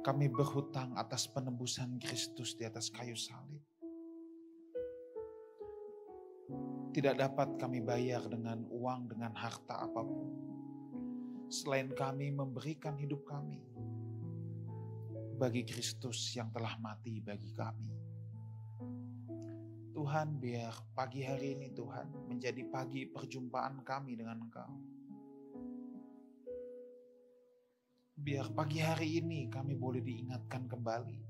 Kami berhutang atas penebusan Kristus di atas kayu salib. Tidak dapat kami bayar dengan uang, dengan harta apapun. Selain kami memberikan hidup kami bagi Kristus yang telah mati bagi kami. Tuhan, biar pagi hari ini Tuhan menjadi pagi perjumpaan kami dengan Engkau. Biar pagi hari ini kami boleh diingatkan kembali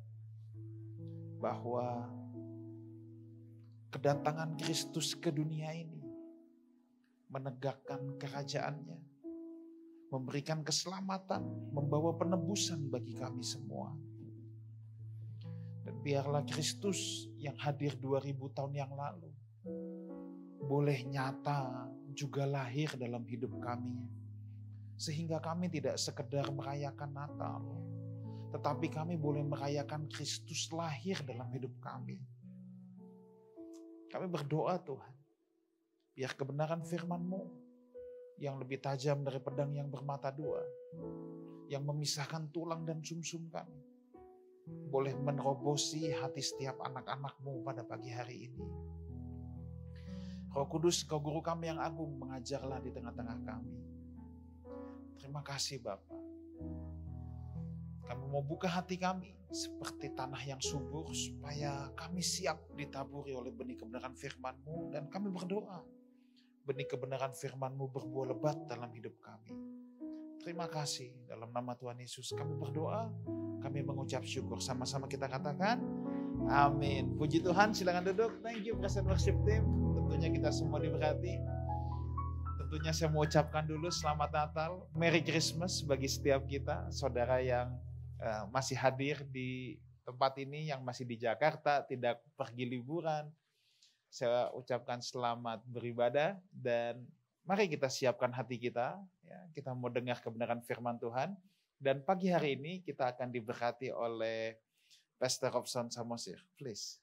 bahwa kedatangan Kristus ke dunia ini menegakkan kerajaannya, memberikan keselamatan, membawa penebusan bagi kami semua. Dan biarlah Kristus yang hadir 2000 tahun yang lalu boleh nyata juga lahir dalam hidup kami. Sehingga kami tidak sekedar merayakan Natal, tetapi kami boleh merayakan Kristus lahir dalam hidup kami. Kami berdoa Tuhan, biar kebenaran firman-Mu yang lebih tajam dari pedang yang bermata dua, yang memisahkan tulang dan sumsum kami, boleh menerobosi hati setiap anak-anak-Mu pada pagi hari ini. Roh Kudus, Kau guru kami yang agung, mengajarlah di tengah-tengah kami. Terima kasih Bapa. Kami mau buka hati kami seperti tanah yang subur supaya kami siap ditaburi oleh benih kebenaran firman-Mu, dan kami berdoa benih kebenaran firman-Mu berbuah lebat dalam hidup kami. Terima kasih, dalam nama Tuhan Yesus kami berdoa, kami mengucap syukur. Sama-sama kita katakan amin. Puji Tuhan, silakan duduk. Thank you Praise and Worship Team. Tentunya kita semua diberkati. Tentunya saya mau ucapkan dulu selamat Natal, Merry Christmas bagi setiap kita, saudara yang masih hadir di tempat ini, yang masih di Jakarta, tidak pergi liburan. Saya ucapkan selamat beribadah, dan mari kita siapkan hati kita, ya, kita mau dengar kebenaran firman Tuhan. Dan pagi hari ini kita akan diberkati oleh Pastor Robson Samosir. Please.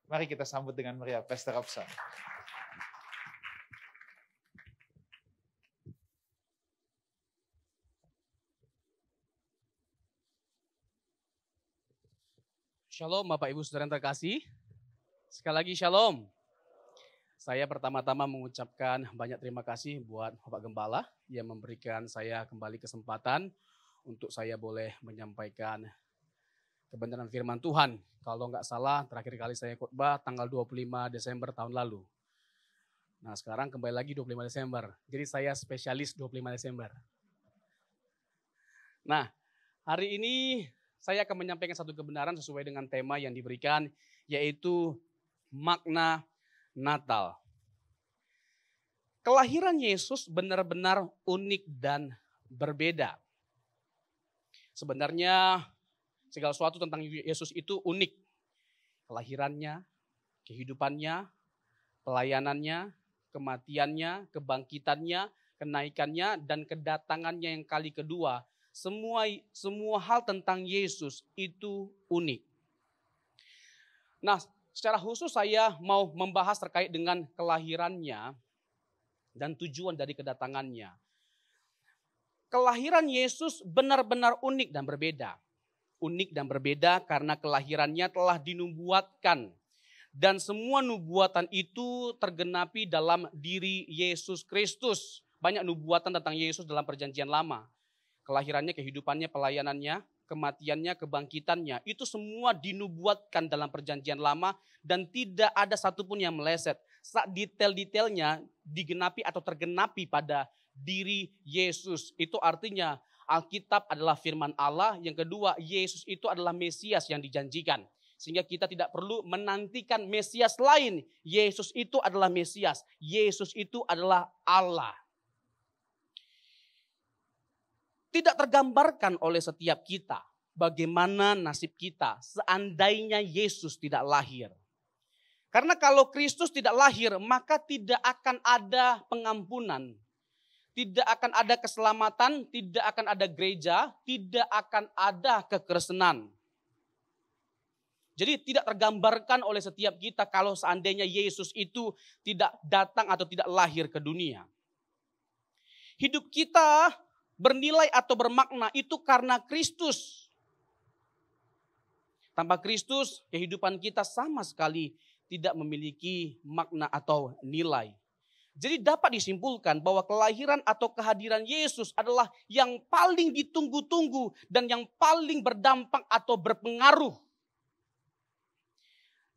Mari kita sambut dengan meriah Pastor Robson. Shalom Bapak Ibu Saudara yang terkasih. Sekali lagi shalom. Saya pertama-tama mengucapkan banyak terima kasih buat Bapak Gembala yang memberikan saya kembali kesempatan untuk saya boleh menyampaikan kebenaran firman Tuhan. Kalau nggak salah terakhir kali saya khotbah tanggal 25 Desember tahun lalu. Nah sekarang kembali lagi 25 Desember. Jadi saya spesialis 25 Desember. Nah hari ini saya akan menyampaikan satu kebenaran sesuai dengan tema yang diberikan, yaitu makna Natal. Kelahiran Yesus benar-benar unik dan berbeda. Sebenarnya segala sesuatu tentang Yesus itu unik. Kelahirannya, kehidupannya, pelayanannya, kematiannya, kebangkitannya, kenaikannya, dan kedatangannya yang kali kedua. Semua hal tentang Yesus itu unik. Nah, secara khusus saya mau membahas terkait dengan kelahirannya dan tujuan dari kedatangannya. Kelahiran Yesus benar-benar unik dan berbeda. Unik dan berbeda karena kelahirannya telah dinubuatkan. Dan semua nubuatan itu tergenapi dalam diri Yesus Kristus. Banyak nubuatan tentang Yesus dalam perjanjian lama. Kelahirannya, kehidupannya, pelayanannya, kematiannya, kebangkitannya. Itu semua dinubuatkan dalam perjanjian lama dan tidak ada satupun yang meleset. Detail-detailnya digenapi atau tergenapi pada diri Yesus. Itu artinya Alkitab adalah firman Allah. Yang kedua, Yesus itu adalah Mesias yang dijanjikan. Sehingga kita tidak perlu menantikan Mesias lain. Yesus itu adalah Mesias. Yesus itu adalah Allah. Tidak tergambarkan oleh setiap kita bagaimana nasib kita seandainya Yesus tidak lahir. Karena kalau Kristus tidak lahir, maka tidak akan ada pengampunan. Tidak akan ada keselamatan, tidak akan ada gereja, tidak akan ada kekristenan. Jadi tidak tergambarkan oleh setiap kita kalau seandainya Yesus itu tidak datang atau tidak lahir ke dunia. Hidup kita bernilai atau bermakna itu karena Kristus. Tanpa Kristus, kehidupan kita sama sekali tidak memiliki makna atau nilai. Jadi dapat disimpulkan bahwa kelahiran atau kehadiran Yesus adalah yang paling ditunggu-tunggu dan yang paling berdampak atau berpengaruh.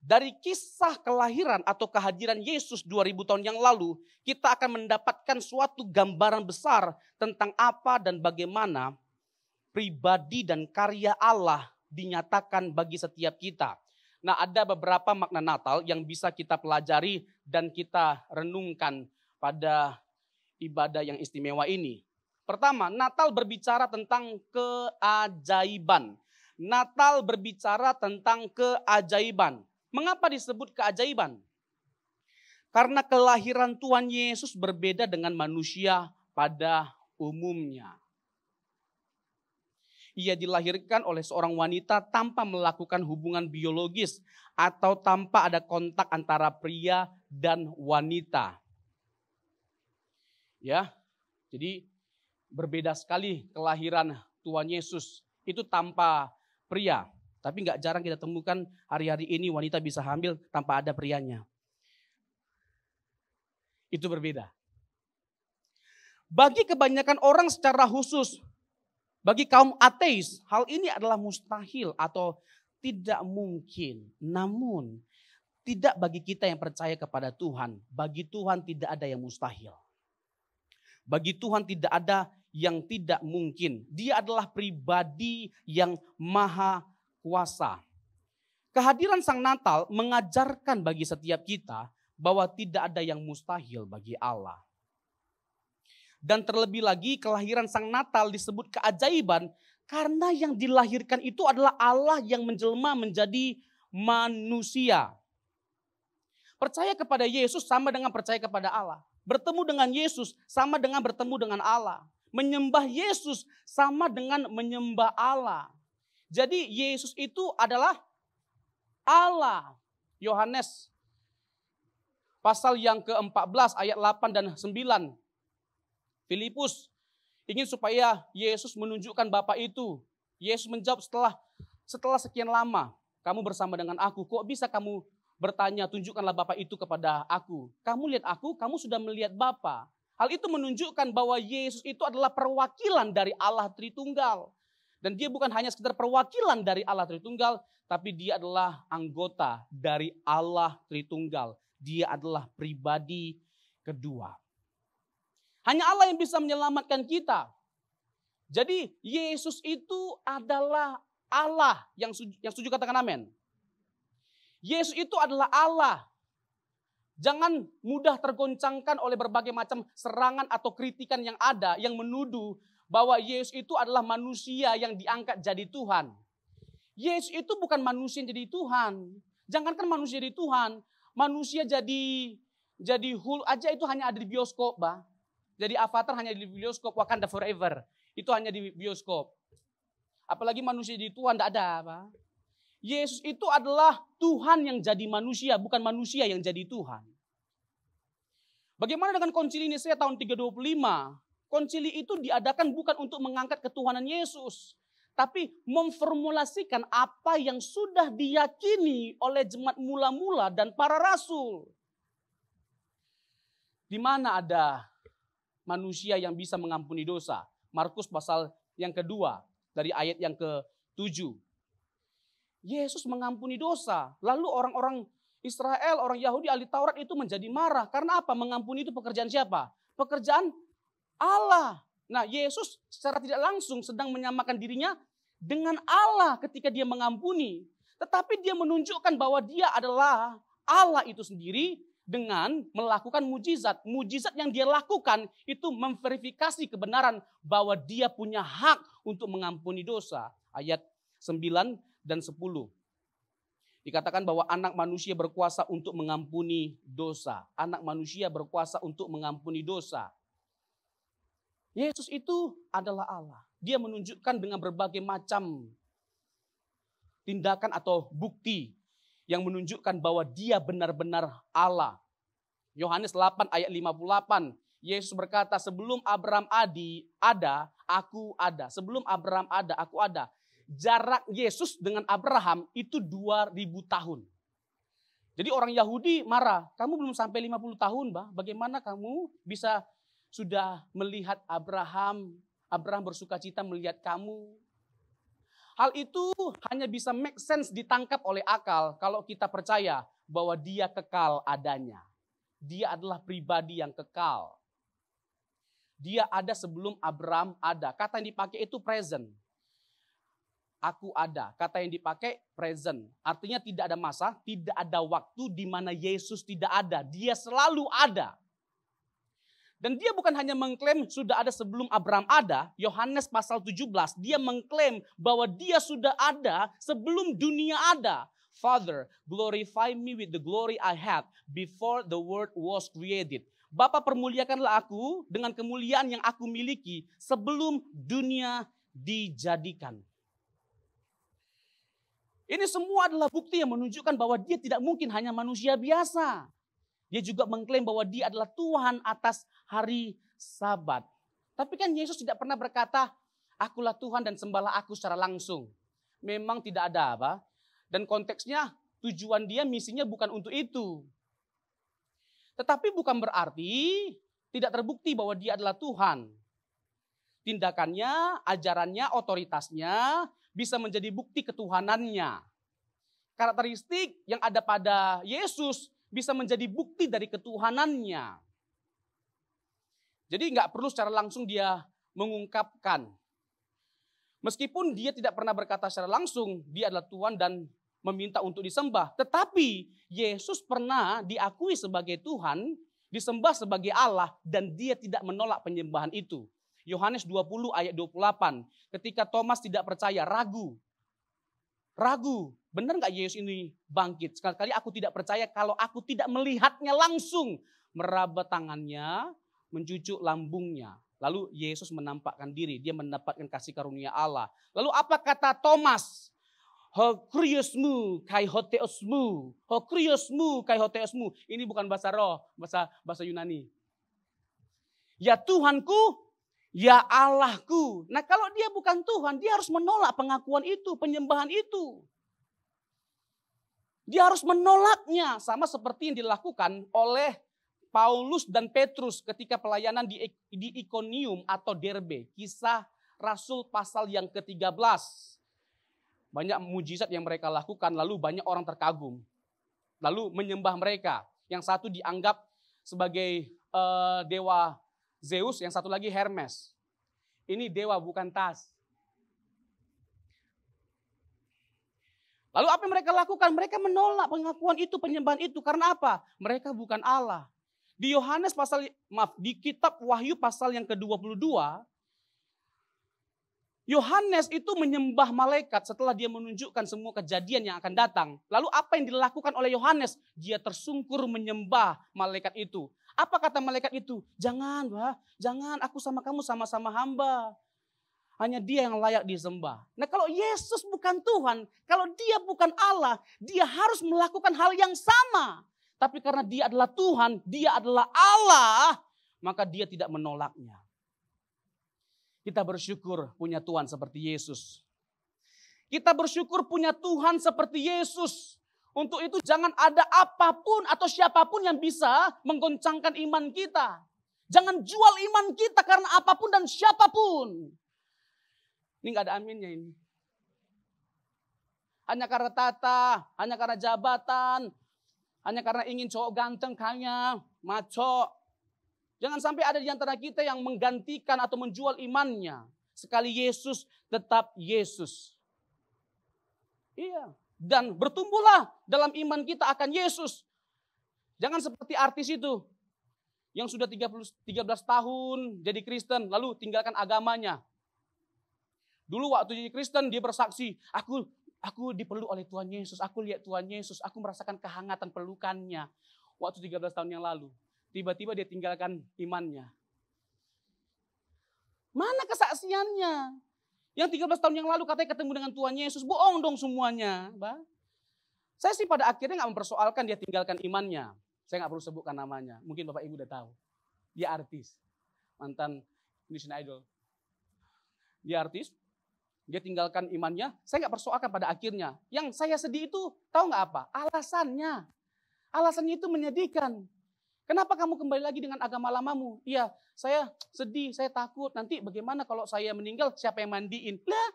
Dari kisah kelahiran atau kehadiran Yesus 2000 tahun yang lalu, kita akan mendapatkan suatu gambaran besar tentang apa dan bagaimana pribadi dan karya Allah dinyatakan bagi setiap kita. Nah, ada beberapa makna Natal yang bisa kita pelajari dan kita renungkan pada ibadah yang istimewa ini. Pertama, Natal berbicara tentang keajaiban. Natal berbicara tentang keajaiban. Mengapa disebut keajaiban? Karena kelahiran Tuhan Yesus berbeda dengan manusia pada umumnya. Ia dilahirkan oleh seorang wanita tanpa melakukan hubungan biologis atau tanpa ada kontak antara pria dan wanita. Ya, jadi berbeda sekali kelahiran Tuhan Yesus itu tanpa pria. Tapi nggak jarang kita temukan hari-hari ini wanita bisa hamil tanpa ada prianya. Itu berbeda. Bagi kebanyakan orang secara khusus, bagi kaum ateis, hal ini adalah mustahil atau tidak mungkin. Namun, tidak bagi kita yang percaya kepada Tuhan. Bagi Tuhan tidak ada yang mustahil. Bagi Tuhan tidak ada yang tidak mungkin. Dia adalah pribadi yang maha kuasa. Kehadiran Sang Natal mengajarkan bagi setiap kita bahwa tidak ada yang mustahil bagi Allah. Dan terlebih lagi kelahiran Sang Natal disebut keajaiban karena yang dilahirkan itu adalah Allah yang menjelma menjadi manusia. Percaya kepada Yesus sama dengan percaya kepada Allah. Bertemu dengan Yesus sama dengan bertemu dengan Allah. Menyembah Yesus sama dengan menyembah Allah. Jadi Yesus itu adalah Allah. Yohanes pasal yang ke-14 ayat 8 dan 9. Filipus ingin supaya Yesus menunjukkan Bapa itu. Yesus menjawab setelah sekian lama kamu bersama dengan aku. Kok bisa kamu bertanya tunjukkanlah Bapa itu kepada aku. Kamu lihat aku, kamu sudah melihat Bapa. Hal itu menunjukkan bahwa Yesus itu adalah perwakilan dari Allah Tritunggal. Dan dia bukan hanya sekedar perwakilan dari Allah Tritunggal, tapi dia adalah anggota dari Allah Tritunggal. Dia adalah pribadi kedua. Hanya Allah yang bisa menyelamatkan kita. Jadi Yesus itu adalah Allah. Yang setuju katakan amin. Yesus itu adalah Allah. Jangan mudah tergoncangkan oleh berbagai macam serangan atau kritikan yang ada yang menuduh bahwa Yesus itu adalah manusia yang diangkat jadi Tuhan. Yesus itu bukan manusia yang jadi Tuhan. Jangankan manusia jadi Tuhan, manusia jadi Hulk aja itu hanya ada di bioskop, bah. Jadi Avatar hanya di bioskop, Wakanda Forever. Itu hanya di bioskop. Apalagi manusia jadi Tuhan, tidak ada, bah. Yesus itu adalah Tuhan yang jadi manusia, bukan manusia yang jadi Tuhan. Bagaimana dengan konsili Nicea tahun 325? Konsili itu diadakan bukan untuk mengangkat ketuhanan Yesus, tapi memformulasikan apa yang sudah diyakini oleh jemaat mula-mula dan para rasul. Di mana ada manusia yang bisa mengampuni dosa? Markus pasal yang kedua dari ayat yang ke-7. Yesus mengampuni dosa. Lalu orang-orang Israel, orang Yahudi, ahli Taurat itu menjadi marah. Karena apa? Mengampuni itu pekerjaan siapa? Pekerjaan Allah. Nah, Yesus secara tidak langsung sedang menyamakan dirinya dengan Allah ketika dia mengampuni. Tetapi dia menunjukkan bahwa dia adalah Allah itu sendiri dengan melakukan mujizat. Mujizat yang dia lakukan itu memverifikasi kebenaran bahwa dia punya hak untuk mengampuni dosa. Ayat 9 dan 10. Dikatakan bahwa anak manusia berkuasa untuk mengampuni dosa. Anak manusia berkuasa untuk mengampuni dosa. Yesus itu adalah Allah. Dia menunjukkan dengan berbagai macam tindakan atau bukti yang menunjukkan bahwa dia benar-benar Allah. Yohanes 8 ayat 58. Yesus berkata, sebelum Abraham ada, aku ada. Sebelum Abraham ada, aku ada. jarak Yesus dengan Abraham itu 2000 tahun. Jadi orang Yahudi marah, kamu belum sampai 50 tahun, Bah. Bagaimana kamu bisa sudah melihat Abraham bersuka cita melihat kamu. Hal itu hanya bisa make sense ditangkap oleh akal kalau kita percaya bahwa dia kekal adanya. Dia adalah pribadi yang kekal. Dia ada sebelum Abraham ada. Kata yang dipakai itu present. Aku ada. Kata yang dipakai present. Artinya tidak ada masa, tidak ada waktu di mana Yesus tidak ada. Dia selalu ada. Dan dia bukan hanya mengklaim sudah ada sebelum Abraham ada. Yohanes pasal 17, dia mengklaim bahwa dia sudah ada sebelum dunia ada. Father, glorify me with the glory I had before the world was created. Bapa, permuliakanlah aku dengan kemuliaan yang aku miliki sebelum dunia dijadikan. Ini semua adalah bukti yang menunjukkan bahwa dia tidak mungkin hanya manusia biasa. Dia juga mengklaim bahwa dia adalah Tuhan atas hari Sabat. Tapi kan Yesus tidak pernah berkata, akulah Tuhan dan sembahlah aku secara langsung. Memang tidak ada apa. Dan konteksnya tujuan dia misinya bukan untuk itu. Tetapi bukan berarti tidak terbukti bahwa dia adalah Tuhan. Tindakannya, ajarannya, otoritasnya bisa menjadi bukti ketuhanannya. Karakteristik yang ada pada Yesus bisa menjadi bukti dari ketuhanannya. Jadi nggak perlu secara langsung dia mengungkapkan. Meskipun dia tidak pernah berkata secara langsung, dia adalah Tuhan dan meminta untuk disembah. Tetapi Yesus pernah diakui sebagai Tuhan, disembah sebagai Allah, dan dia tidak menolak penyembahan itu. Yohanes 20 ayat 28. Ketika Thomas tidak percaya, ragu. Benar nggak Yesus ini bangkit? Sekali-kali aku tidak percaya kalau aku tidak melihatnya langsung. Meraba tangannya, mencucuk lambungnya. Lalu Yesus menampakkan diri, dia mendapatkan kasih karunia Allah. Lalu apa kata Thomas? Ho kriosmu kai hoteosmu. Ho kriosmu kai hoteosmu. Ini bukan bahasa roh, bahasa Yunani. Ya Tuhanku, ya Allahku. Nah kalau dia bukan Tuhan, dia harus menolak pengakuan itu, penyembahan itu. Dia harus menolaknya. Sama seperti yang dilakukan oleh Paulus dan Petrus ketika pelayanan di Ikonium atau Derbe. Kisah Rasul pasal yang ke-13. Banyak mujizat yang mereka lakukan, lalu banyak orang terkagum. Lalu menyembah mereka. Yang satu dianggap sebagai dewa Zeus, yang satu lagi Hermes. Ini dewa bukan tas. Lalu apa yang mereka lakukan? Mereka menolak pengakuan itu, penyembahan itu. Karena apa? Mereka bukan Allah. Di di kitab Wahyu pasal yang ke-22, Yohanes itu menyembah malaikat setelah dia menunjukkan semua kejadian yang akan datang. Lalu apa yang dilakukan oleh Yohanes? Dia tersungkur menyembah malaikat itu. Apa kata malaikat itu? Jangan, aku sama kamu sama-sama hamba. Hanya dia yang layak disembah. Nah kalau Yesus bukan Tuhan, kalau dia bukan Allah, dia harus melakukan hal yang sama. Tapi karena dia adalah Tuhan, dia adalah Allah, maka dia tidak menolaknya. Kita bersyukur punya Tuhan seperti Yesus. Kita bersyukur punya Tuhan seperti Yesus. Untuk itu jangan ada apapun atau siapapun yang bisa menggoncangkan iman kita. Jangan jual iman kita karena apapun dan siapapun. Ini gak ada aminnya ini. Hanya karena tata, hanya karena jabatan, hanya karena ingin cowok ganteng, kaya, maco. Jangan sampai ada di antara kita yang menggantikan atau menjual imannya. Sekali Yesus, tetap Yesus. Iya. Dan bertumbuhlah dalam iman kita akan Yesus. Jangan seperti artis itu. Yang sudah 13 tahun jadi Kristen, lalu tinggalkan agamanya. Dulu waktu jadi Kristen dia bersaksi, aku dipeluk oleh Tuhan Yesus, aku lihat Tuhan Yesus, aku merasakan kehangatan pelukannya. Waktu 13 tahun yang lalu. Tiba-tiba dia tinggalkan imannya. Mana kesaksiannya? Yang 13 tahun yang lalu katanya ketemu dengan Tuhan Yesus. Bohong dong semuanya. Saya sih pada akhirnya gak mempersoalkan dia tinggalkan imannya. Saya gak perlu sebutkan namanya. Mungkin Bapak Ibu udah tahu. Dia artis. Mantan Indonesian Idol. Dia artis. Dia tinggalkan imannya, saya nggak persoalkan pada akhirnya. Yang saya sedih itu, tahu nggak apa? Alasannya. Alasannya itu menyedihkan. Kenapa kamu kembali lagi dengan agama lamamu? Iya, saya sedih, saya takut. Nanti bagaimana kalau saya meninggal, siapa yang mandiin? Lah,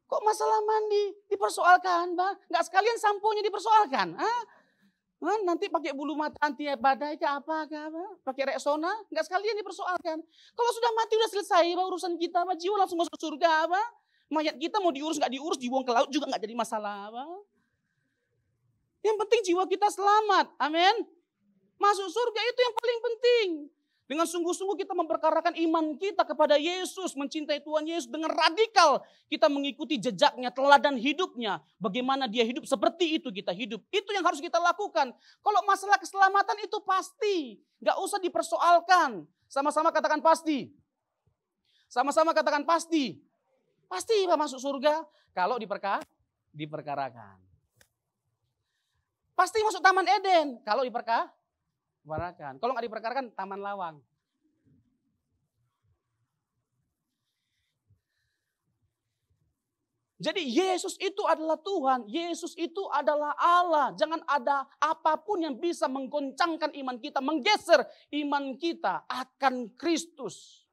kok masalah mandi dipersoalkan, Bang? Nggak sekalian samponya dipersoalkan? Nanti pakai bulu mata anti badai ke apa? Pakai Rexona? Nggak sekalian dipersoalkan. Kalau sudah mati udah selesai, Bang, urusan kita, Bang. Jiwa langsung masuk surga, Bang. Mayat kita mau diurus nggak diurus, dibuang ke laut juga nggak jadi masalah, Bang. Yang penting jiwa kita selamat, amin. Masuk surga itu yang paling penting. Dengan sungguh-sungguh kita memperkarakan iman kita kepada Yesus, mencintai Tuhan Yesus dengan radikal. Kita mengikuti jejaknya, teladan hidupnya. Bagaimana dia hidup, seperti itu kita hidup. Itu yang harus kita lakukan. Kalau masalah keselamatan itu pasti. Gak usah dipersoalkan. Sama-sama katakan pasti. Sama-sama katakan pasti. Pasti masuk surga kalau diperkarakan. Pasti masuk Taman Eden kalau diperkarakan. Kalau nggak diperkarakan, Taman Lawang. Jadi Yesus itu adalah Tuhan. Yesus itu adalah Allah. Jangan ada apapun yang bisa menggoncangkan iman kita, menggeser iman kita akan Kristus.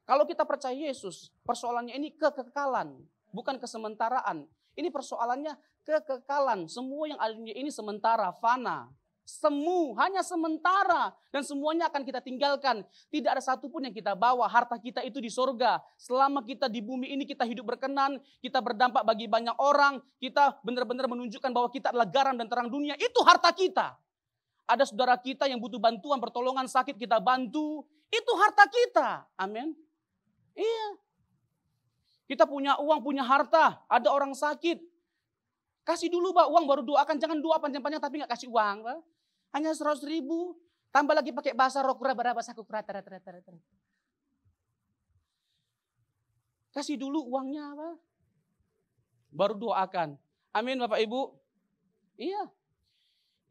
Kalau kita percaya Yesus, persoalannya ini kekekalan, bukan kesementaraan. Ini persoalannya kekekalan. Semua yang ada di dunia ini sementara, fana. Semu, hanya sementara. Dan semuanya akan kita tinggalkan. Tidak ada satupun yang kita bawa. Harta kita itu di sorga. Selama kita di bumi ini kita hidup berkenan. Kita berdampak bagi banyak orang. Kita benar-benar menunjukkan bahwa kita adalah garam dan terang dunia. Itu harta kita. Ada saudara kita yang butuh bantuan, pertolongan, sakit, kita bantu. Itu harta kita. Amin. Iya. Kita punya uang, punya harta. Ada orang sakit. Kasih dulu, Pak, uang baru doakan. Jangan doa panjang-panjang tapi gak kasih uang, Pak. Hanya 100.000. Tambah lagi pakai bahasa rokura, bahasa kukura. Kasih dulu uangnya, Pak. Baru doakan. Amin, Bapak Ibu. Iya.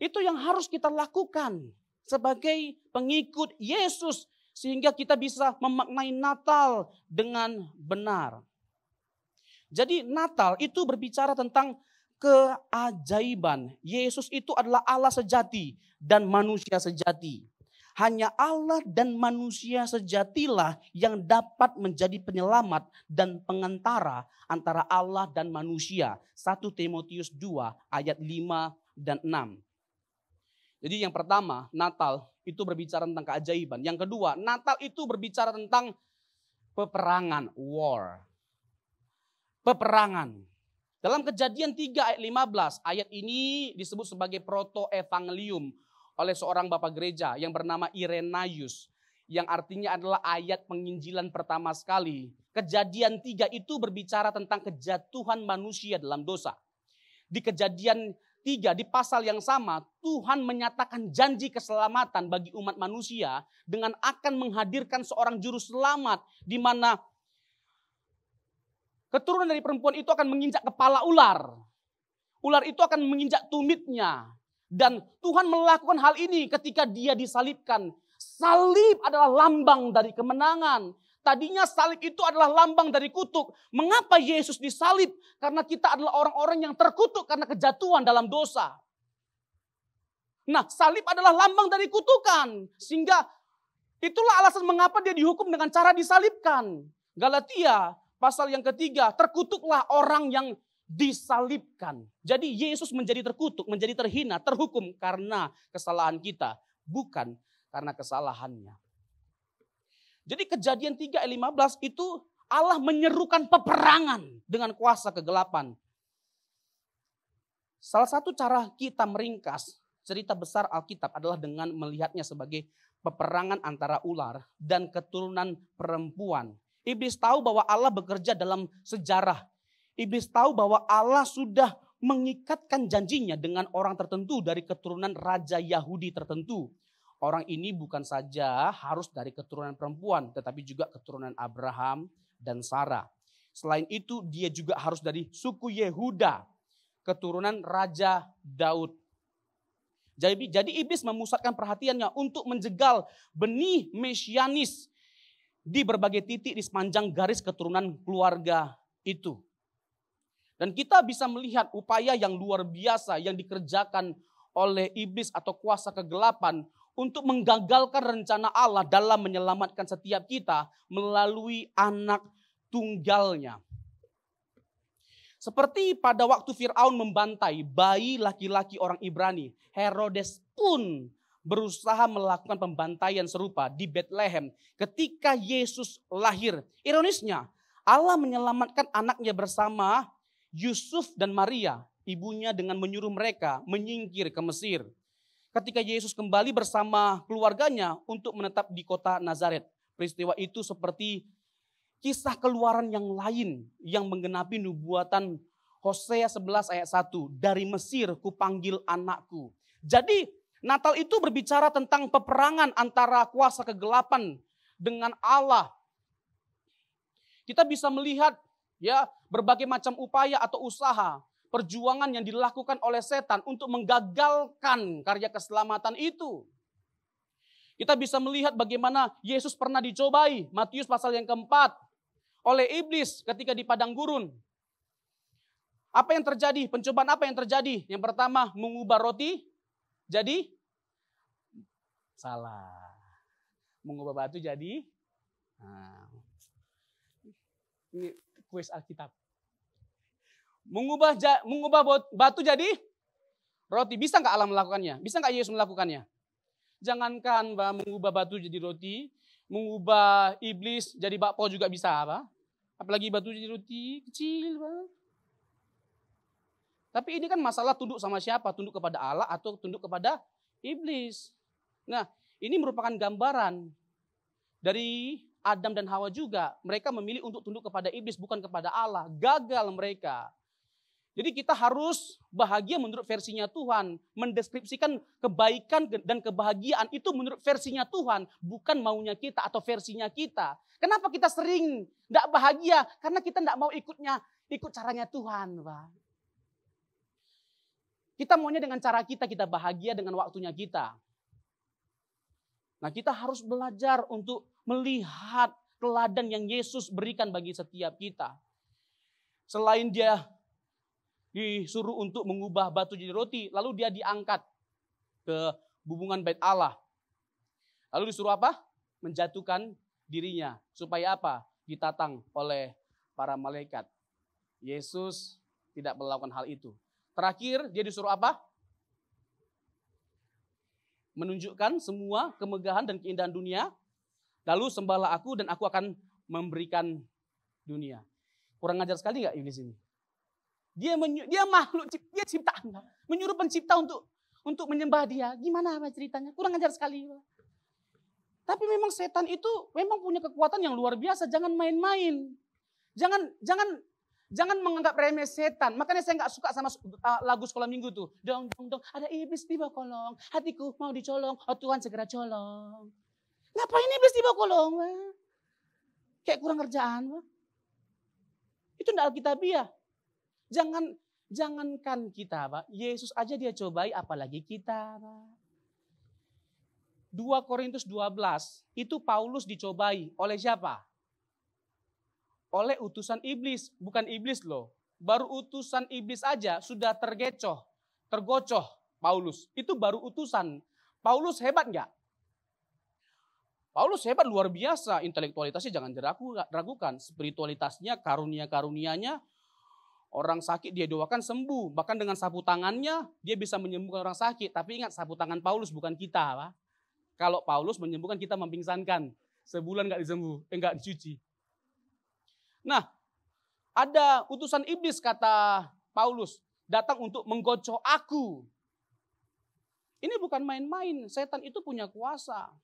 Itu yang harus kita lakukan sebagai pengikut Yesus. Sehingga kita bisa memaknai Natal dengan benar. Jadi Natal itu berbicara tentang keajaiban. Yesus itu adalah Allah sejati dan manusia sejati. Hanya Allah dan manusia sejatilah yang dapat menjadi penyelamat dan pengantara antara Allah dan manusia. 1 Timotius 2 ayat 5 dan 6. Jadi yang pertama, Natal itu berbicara tentang keajaiban. Yang kedua, Natal itu berbicara tentang peperangan, war. Peperangan. Dalam Kejadian 3 ayat 15, ayat ini disebut sebagai proto-evangelium oleh seorang bapak gereja yang bernama Irenaeus. Yang artinya adalah ayat penginjilan pertama sekali. Kejadian 3 itu berbicara tentang kejatuhan manusia dalam dosa. Di Kejadian 3, di pasal yang sama, Tuhan menyatakan janji keselamatan bagi umat manusia dengan akan menghadirkan seorang juru selamat di mana keturunan dari perempuan itu akan menginjak kepala ular. Ular itu akan menginjak tumitnya. Dan Tuhan melakukan hal ini ketika dia disalibkan. Salib adalah lambang dari kemenangan. Tadinya salib itu adalah lambang dari kutuk. Mengapa Yesus disalib? Karena kita adalah orang-orang yang terkutuk karena kejatuhan dalam dosa. Nah, salib adalah lambang dari kutukan. Sehingga itulah alasan mengapa dia dihukum dengan cara disalibkan. Galatia pasal yang ketiga, terkutuklah orang yang disalibkan. Jadi Yesus menjadi terkutuk, menjadi terhina, terhukum karena kesalahan kita. Bukan karena kesalahannya. Jadi Kejadian 3 ayat 15 itu Allah menyerukan peperangan dengan kuasa kegelapan. Salah satu cara kita meringkas cerita besar Alkitab adalah dengan melihatnya sebagai peperangan antara ular dan keturunan perempuan. Iblis tahu bahwa Allah bekerja dalam sejarah. Iblis tahu bahwa Allah sudah mengikatkan janjinya dengan orang tertentu dari keturunan Raja Yahudi tertentu. Orang ini bukan saja harus dari keturunan perempuan, tetapi juga keturunan Abraham dan Sarah. Selain itu dia juga harus dari suku Yehuda, keturunan Raja Daud. Jadi iblis memusatkan perhatiannya untuk menjegal benih mesianis di berbagai titik di sepanjang garis keturunan keluarga itu. Dan kita bisa melihat upaya yang luar biasa yang dikerjakan oleh iblis atau kuasa kegelapan untuk menggagalkan rencana Allah dalam menyelamatkan setiap kita melalui anak tunggalnya. Seperti pada waktu Fir'aun membantai bayi laki-laki orang Ibrani, Herodes pun berusaha melakukan pembantaian serupa di Bethlehem ketika Yesus lahir. Ironisnya, Allah menyelamatkan anaknya bersama Yusuf dan Maria, ibunya, dengan menyuruh mereka menyingkir ke Mesir. Ketika Yesus kembali bersama keluarganya untuk menetap di kota Nazaret. Peristiwa itu seperti kisah keluaran yang lain yang menggenapi nubuatan Hosea 11 ayat 1. Dari Mesir kupanggil anakku. Jadi Natal itu berbicara tentang peperangan antara kuasa kegelapan dengan Allah. Kita bisa melihat ya berbagai macam upaya atau usaha, perjuangan yang dilakukan oleh setan untuk menggagalkan karya keselamatan itu. Kita bisa melihat bagaimana Yesus pernah dicobai, Matius pasal yang keempat, oleh iblis ketika di padang gurun. Apa yang terjadi? Pencobaan apa yang terjadi? Yang pertama, mengubah roti jadi salah. Mengubah batu jadi ini kuis Alkitab. Mengubah batu jadi roti. Bisa nggak Allah melakukannya? Bisa nggak Yesus melakukannya? Jangankan mengubah batu jadi roti, mengubah iblis jadi bakpao juga bisa, apa? Apalagi batu jadi roti kecil, Pak. Tapi ini kan masalah tunduk sama siapa? Tunduk kepada Allah atau tunduk kepada iblis? Nah, ini merupakan gambaran dari Adam dan Hawa juga. Mereka memilih untuk tunduk kepada iblis, bukan kepada Allah. Gagal mereka. Jadi kita harus bahagia menurut versinya Tuhan. Mendeskripsikan kebaikan dan kebahagiaan itu menurut versinya Tuhan. Bukan maunya kita atau versinya kita. Kenapa kita sering tidak bahagia? Karena kita tidak mau ikut caranya Tuhan, Pak. Kita maunya dengan cara kita bahagia dengan waktunya kita. Nah, kita harus belajar untuk melihat teladan yang Yesus berikan bagi setiap kita. Selain dia disuruh untuk mengubah batu jadi roti, lalu dia diangkat ke hubungan bait Allah. Lalu disuruh apa? Menjatuhkan dirinya. Supaya apa? Ditatang oleh para malaikat. Yesus tidak melakukan hal itu. Terakhir dia disuruh apa? Menunjukkan semua kemegahan dan keindahan dunia. Lalu sembahlah aku dan aku akan memberikan dunia. Kurang ajar sekali gak iblis ini? Dia makhluk, dia ciptaan. Menyuruh pencipta untuk menyembah dia. Gimana apa ceritanya? Kurang ajar sekali. Tapi memang setan itu memang punya kekuatan yang luar biasa. Jangan main-main. Jangan menganggap remeh setan. Makanya saya nggak suka sama lagu sekolah minggu tuh. Dong, ada iblis di bawah kolong. Hatiku mau dicolong. Oh Tuhan segera colong. Ngapain iblis di bawah kolong? Kayak kurang kerjaan. Itu enggak alkitabiah. Jangankan kita, Pak. Yesus aja dia cobai, apalagi kita, Pak. 2 Korintus 12, itu Paulus dicobai oleh siapa? Oleh utusan iblis, bukan iblis loh. Baru utusan iblis aja sudah tergocoh Paulus. Itu baru utusan. Paulus hebat enggak? Paulus hebat luar biasa, intelektualitasnya jangan diragukan. Spiritualitasnya, karunia-karunianya, orang sakit dia doakan sembuh. Bahkan dengan sapu tangannya dia bisa menyembuhkan orang sakit. Tapi ingat sapu tangan Paulus bukan kita, Pak. Kalau Paulus menyembuhkan kita mempingsankan. Sebulan enggak dicuci. Nah, ada utusan iblis kata Paulus. Datang untuk menggocok aku. Ini bukan main-main. Setan itu punya kuasa.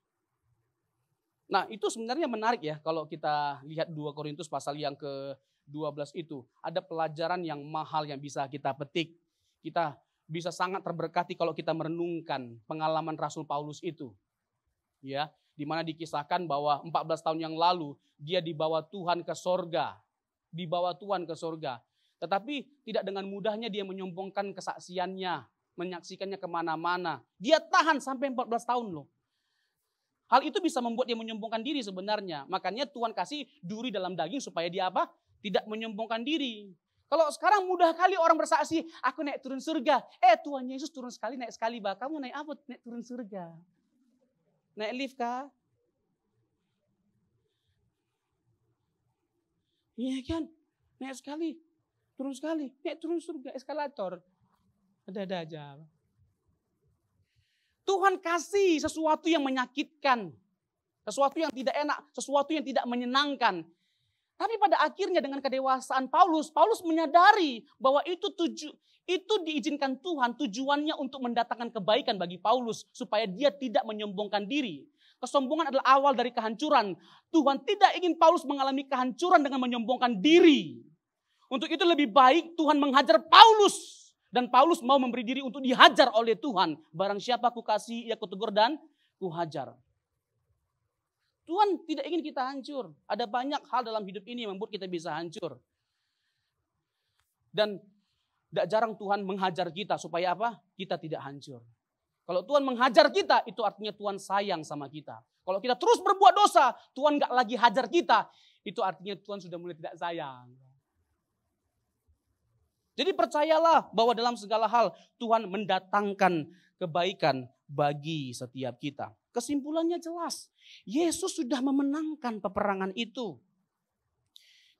Nah itu sebenarnya menarik ya kalau kita lihat 2 Korintus pasal yang ke-12 itu. Ada pelajaran yang mahal yang bisa kita petik. Kita bisa sangat terberkati kalau kita merenungkan pengalaman Rasul Paulus itu. Ya, di mana dikisahkan bahwa 14 tahun yang lalu dia dibawa Tuhan ke sorga. Dibawa Tuhan ke sorga. Tetapi tidak dengan mudahnya dia menyombongkan kesaksiannya. Menyaksikannya kemana-mana. Dia tahan sampai 14 tahun loh. Hal itu bisa membuat dia menyombongkan diri sebenarnya. Makanya Tuhan kasih duri dalam daging supaya dia apa? Tidak menyombongkan diri. Kalau sekarang mudah kali orang bersaksi, aku naik turun surga. Tuhan Yesus turun sekali, naik sekali. Bah, kamu naik apa? Naik turun surga. Naik lift kah? Iya kan? Naik sekali, naik turun surga, eskalator. Ada-ada aja. Tuhan kasih sesuatu yang menyakitkan. Sesuatu yang tidak enak, sesuatu yang tidak menyenangkan. Tapi pada akhirnya dengan kedewasaan Paulus menyadari bahwa itu diizinkan Tuhan, tujuannya untuk mendatangkan kebaikan bagi Paulus. Supaya dia tidak menyombongkan diri. Kesombongan adalah awal dari kehancuran. Tuhan tidak ingin Paulus mengalami kehancuran dengan menyombongkan diri. Untuk itu lebih baik Tuhan menghajar Paulus. Dan Paulus mau memberi diri untuk dihajar oleh Tuhan. Barang siapa ku kasih, ia kutegur dan ku hajar. Tuhan tidak ingin kita hancur. Ada banyak hal dalam hidup ini yang membuat kita bisa hancur. Dan tidak jarang Tuhan menghajar kita supaya apa? Kita tidak hancur. Kalau Tuhan menghajar kita, itu artinya Tuhan sayang sama kita. Kalau kita terus berbuat dosa, Tuhan gak lagi hajar kita. Itu artinya Tuhan sudah mulai tidak sayang. Jadi percayalah bahwa dalam segala hal Tuhan mendatangkan kebaikan bagi setiap kita. Kesimpulannya jelas. Yesus sudah memenangkan peperangan itu.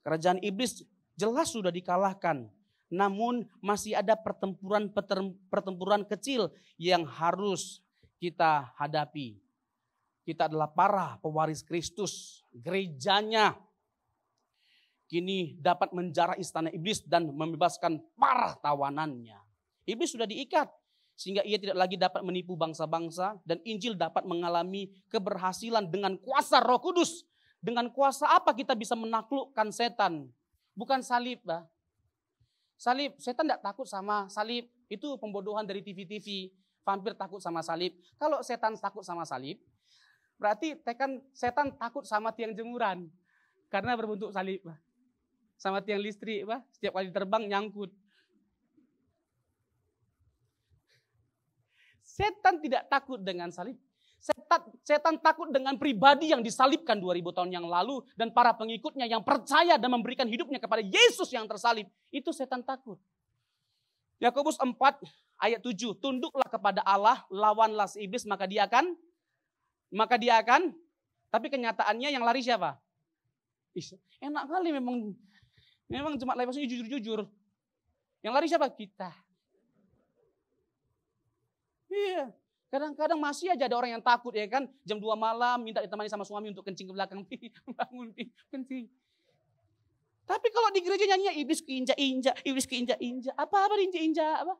Kerajaan iblis jelas sudah dikalahkan. Namun masih ada pertempuran kecil yang harus kita hadapi. Kita adalah para pewaris Kristus. Gerejanya kini dapat menjarah istana iblis dan membebaskan para tawanannya. Iblis sudah diikat sehingga ia tidak lagi dapat menipu bangsa-bangsa dan Injil dapat mengalami keberhasilan dengan kuasa Roh Kudus. Dengan kuasa apa kita bisa menaklukkan setan? Bukan salib, bah. Salib, setan tidak takut sama salib. Itu pembodohan dari TV-TV. Vampir takut sama salib. Kalau setan takut sama salib, berarti setan takut sama tiang jemuran. Karena berbentuk salib, bah. Sama tiang listrik, bah. Setiap kali terbang nyangkut. Setan tidak takut dengan salib. Setan takut dengan pribadi yang disalibkan 2000 tahun yang lalu. Dan para pengikutnya yang percaya dan memberikan hidupnya kepada Yesus yang tersalib. Itu setan takut. Yakobus 4 ayat 7. Tunduklah kepada Allah, lawanlah si iblis, maka dia akan. Tapi kenyataannya yang lari siapa? Enak kali memang jemaat Live House ini jujur-jujur. Yang lari siapa? Kita. Iya. Kadang-kadang masih aja ada orang yang takut ya kan. Jam 2 malam minta ditemani sama suami untuk kencing ke belakang. Bangun, kencing. Tapi kalau di gereja nyanyinya iblis keinjak-injak, iblis keinjak-injak. Apa diinjak-injak? Apa?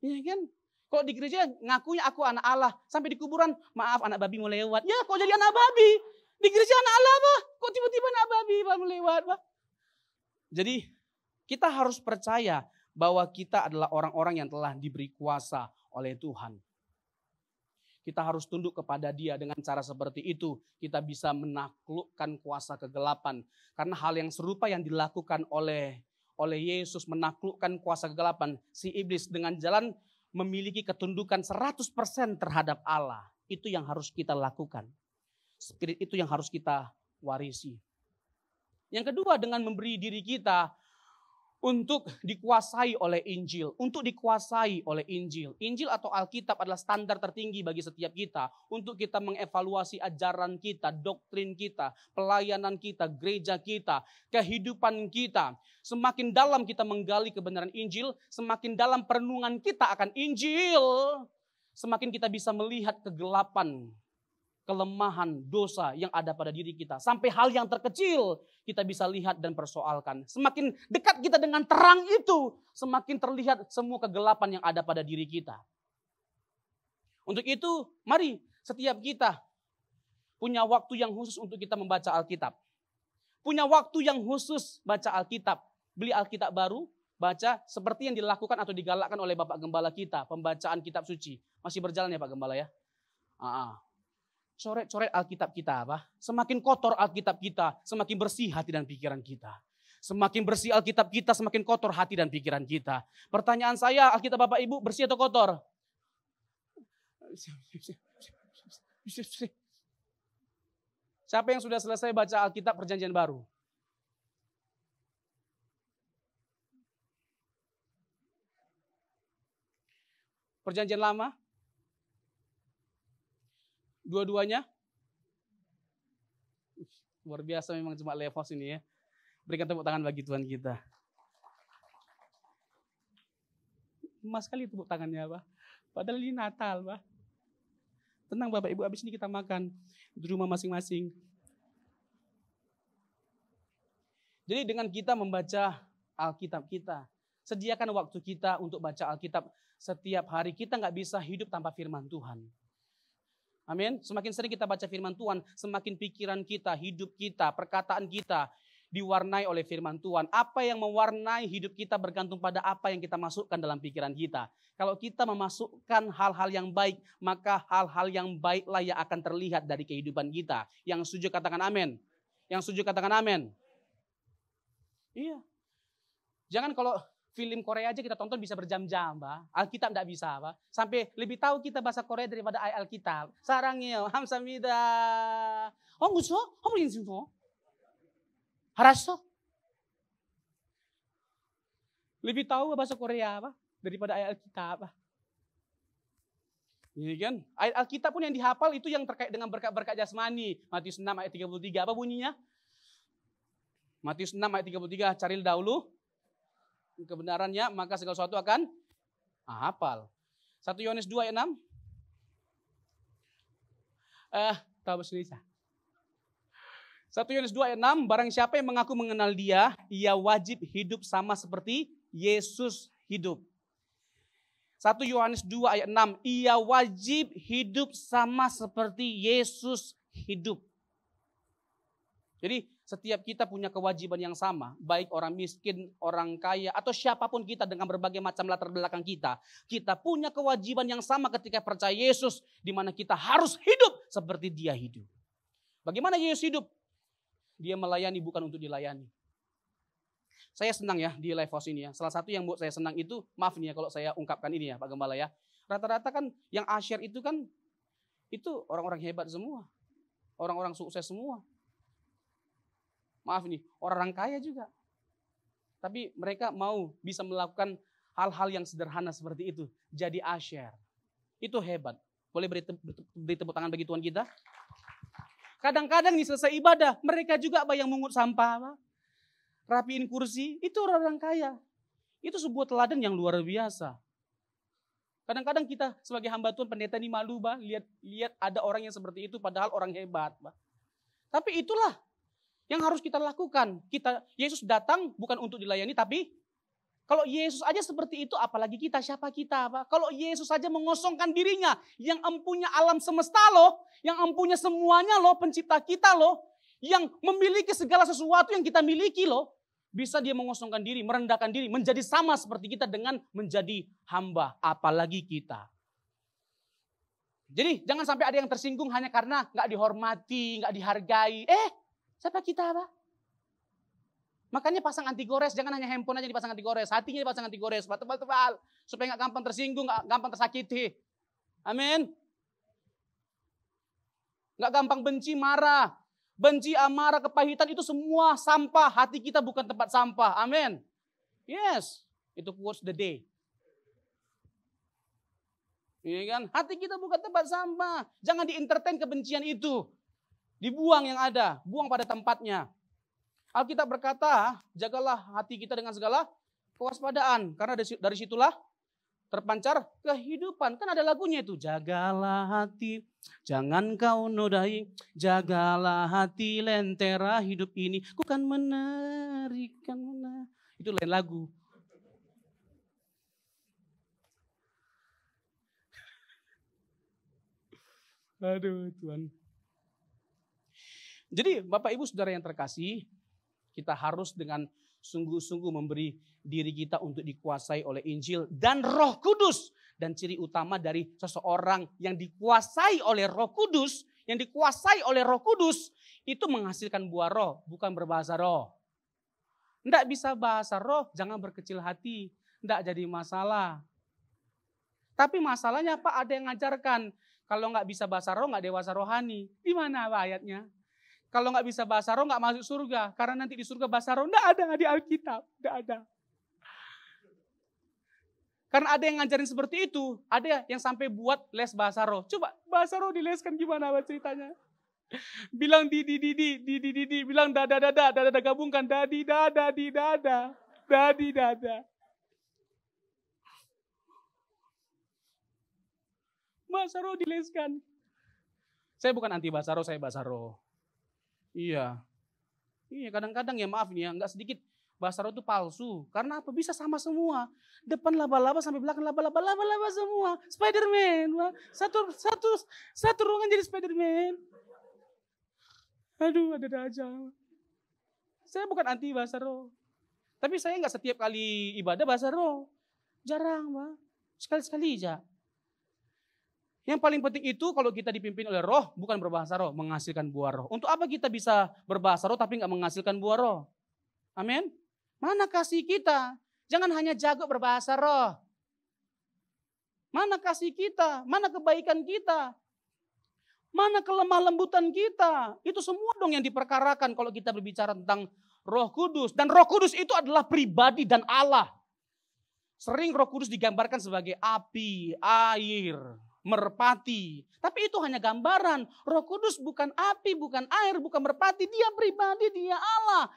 Ya kan? Kalau di gereja ngakunya aku anak Allah. Sampai di kuburan, maaf anak babi mau lewat. Ya kok jadi anak babi? Di gereja anak Allah apa? Kok tiba-tiba anak babi mau lewat? Apa? Jadi kita harus percaya bahwa kita adalah orang-orang yang telah diberi kuasa oleh Tuhan. Kita harus tunduk kepada Dia dengan cara seperti itu. Kita bisa menaklukkan kuasa kegelapan. Karena hal yang serupa yang dilakukan oleh Yesus menaklukkan kuasa kegelapan. Si iblis dengan jalan memiliki ketundukan 100% terhadap Allah. Itu yang harus kita lakukan. Spirit itu yang harus kita warisi. Yang kedua dengan memberi diri kita untuk dikuasai oleh Injil. Untuk dikuasai oleh Injil. Injil atau Alkitab adalah standar tertinggi bagi setiap kita. Untuk kita mengevaluasi ajaran kita, doktrin kita, pelayanan kita, gereja kita, kehidupan kita. Semakin dalam kita menggali kebenaran Injil, semakin dalam perenungan kita akan Injil, semakin kita bisa melihat kegelapan, kelemahan, dosa yang ada pada diri kita. Sampai hal yang terkecil kita bisa lihat dan persoalkan. Semakin dekat kita dengan terang itu, semakin terlihat semua kegelapan yang ada pada diri kita. Untuk itu, mari setiap kita punya waktu yang khusus untuk kita membaca Alkitab. Punya waktu yang khusus baca Alkitab. Beli Alkitab baru, baca seperti yang dilakukan atau digalakkan oleh Bapak Gembala kita. Pembacaan kitab suci. Masih berjalan ya Pak Gembala ya? Coret-coret Alkitab kita apa? Semakin kotor Alkitab kita, semakin bersih hati dan pikiran kita. Semakin bersih Alkitab kita, semakin kotor hati dan pikiran kita. Pertanyaan saya, Alkitab Bapak Ibu bersih atau kotor? Siapa yang sudah selesai baca Alkitab Perjanjian Baru? Perjanjian Lama? Dua-duanya? Luar biasa memang cuma Levos ini ya. Berikan tepuk tangan bagi Tuhan kita. Emas sekali tepuk tangannya, Pak. Padahal ini Natal, Pak. Tenang Bapak Ibu, habis ini kita makan di rumah masing-masing. Jadi dengan kita membaca Alkitab kita, sediakan waktu kita untuk baca Alkitab setiap hari. Kita nggak bisa hidup tanpa firman Tuhan. Amin. Semakin sering kita baca firman Tuhan, semakin pikiran kita, hidup kita, perkataan kita diwarnai oleh firman Tuhan. Apa yang mewarnai hidup kita bergantung pada apa yang kita masukkan dalam pikiran kita. Kalau kita memasukkan hal-hal yang baik, maka hal-hal yang baiklah yang akan terlihat dari kehidupan kita. Yang setuju katakan amin. Yang setuju katakan amin. Iya. Jangan kalau film Korea aja kita tonton bisa berjam-jam, Pak. Alkitab enggak bisa, Pak. Sampai lebih tahu kita bahasa Korea daripada Alkitab. Sarangnya, hamsamida. Oh, musuh? Oh, musuh? Harasо. Lebih tahu bahasa Korea, Pak, daripada ayat Alkitab, Pak. Ini kan, ayat Alkitab pun yang dihafal itu yang terkait dengan berkat-berkat jasmani. Matius 6 ayat 33, apa bunyinya? Matius 6 ayat 33, cari dahulu kebenarannya, maka segala sesuatu akan hafal. 1 Yohanes 2 ayat 6. Tahu bahasa Indonesia. 1 Yohanes 2 ayat 6, barang siapa yang mengaku mengenal dia, ia wajib hidup sama seperti Yesus hidup. 1 Yohanes 2 ayat 6, ia wajib hidup sama seperti Yesus hidup. Jadi setiap kita punya kewajiban yang sama, baik orang miskin, orang kaya, atau siapapun kita dengan berbagai macam latar belakang kita. Kita punya kewajiban yang sama ketika percaya Yesus, di mana kita harus hidup seperti Dia hidup. Bagaimana Yesus hidup? Dia melayani bukan untuk dilayani. Saya senang ya di Live House ini ya. Salah satu yang buat saya senang itu, maaf nih ya kalau saya ungkapkan ini ya Pak Gembala ya. Rata-rata kan yang asyir itu kan, itu orang-orang hebat semua. Orang-orang sukses semua. Maaf nih, orang kaya juga. Tapi mereka mau bisa melakukan hal-hal yang sederhana seperti itu. Jadi asyir. Itu hebat. Boleh beri tepuk tangan bagi Tuhan kita? Kadang-kadang nih selesai ibadah, mereka juga yang mengut sampah, Pak. Rapiin kursi, itu orang kaya. Itu sebuah teladan yang luar biasa. Kadang-kadang kita sebagai hamba Tuhan, pendeta ini malu, Pak. Lihat ada orang yang seperti itu, padahal orang hebat, Pak. Tapi itulah yang harus kita lakukan. Yesus datang bukan untuk dilayani, tapi kalau Yesus aja seperti itu, apalagi kita, siapa kita, Pak? Kalau Yesus saja mengosongkan dirinya, yang empunya alam semesta loh, yang empunya semuanya loh, pencipta kita loh, yang memiliki segala sesuatu yang kita miliki loh, bisa dia mengosongkan diri, merendahkan diri, menjadi sama seperti kita dengan menjadi hamba, apalagi kita. Jadi jangan sampai ada yang tersinggung hanya karena nggak dihormati, nggak dihargai. Siapa kita, Pak? Makanya pasang anti gores, jangan hanya handphone aja dipasang anti gores, hatinya dipasang anti gores, tebal-tebal, supaya nggak gampang tersinggung, nggak gampang tersakiti. Amin. Nggak gampang benci, marah. Benci, amarah, kepahitan itu semua sampah. Hati kita bukan tempat sampah. Amin. Yes, itu quotes the day. Iya kan? Hati kita bukan tempat sampah. Jangan di-entertain kebencian itu. Dibuang yang ada, buang pada tempatnya. Alkitab berkata, jagalah hati kita dengan segala kewaspadaan. Karena dari situlah terpancar kehidupan. Kan ada lagunya itu. Jagalah hati, jangan kau nodai. Jagalah hati, lentera hidup ini. Ku kan menarikan. Itu lain lagu. Aduh Tuhan. Jadi Bapak Ibu Saudara yang terkasih, kita harus dengan sungguh-sungguh memberi diri kita untuk dikuasai oleh Injil dan Roh Kudus. Dan ciri utama dari seseorang yang dikuasai oleh Roh Kudus, itu menghasilkan buah roh, bukan berbahasa roh. Tidak bisa bahasa roh, jangan berkecil hati, tidak jadi masalah. Tapi masalahnya Pak, ada yang ngajarkan, Kalau nggak bisa bahasa roh, nggak dewasa rohani. Di mana ayatnya? Kalau nggak bisa bahasa roh, nggak masuk surga. Karena nanti di surga bahasa roh, nggak ada di Alkitab. Nggak ada. Karena ada yang ngajarin seperti itu. Ada yang sampai buat les bahasa roh. Coba bahasa roh dileskan gimana ceritanya? Bilang di, bilang dada, gabungkan dadi, dada, di, dada, dadi, dada. Bahasa roh dileskan. Saya bukan anti bahasa roh, saya bahasa roh. Iya, kadang-kadang ya maaf nih ya, nggak sedikit bahasa roh itu palsu. Karena apa? Bisa sama semua. Depan laba-laba sampai belakang laba-laba semua. Spiderman, satu ruangan jadi Spiderman. Aduh, ada aja. Saya bukan anti bahasa roh. Tapi saya nggak setiap kali ibadah bahasa roh. Jarang, Pak. Sekali-sekali aja. Yang paling penting itu kalau kita dipimpin oleh roh, bukan berbahasa roh, menghasilkan buah roh. Untuk apa kita bisa berbahasa roh tapi nggak menghasilkan buah roh? Amin. Mana kasih kita? Jangan hanya jago berbahasa roh. Mana kasih kita? Mana kebaikan kita? Mana kelemah lembutan kita? Itu semua dong yang diperkarakan kalau kita berbicara tentang Roh Kudus. Dan Roh Kudus itu adalah pribadi dan Allah. Sering Roh Kudus digambarkan sebagai api, air, merpati. Tapi itu hanya gambaran. Roh Kudus bukan api, bukan air, bukan merpati. Dia pribadi, dia Allah.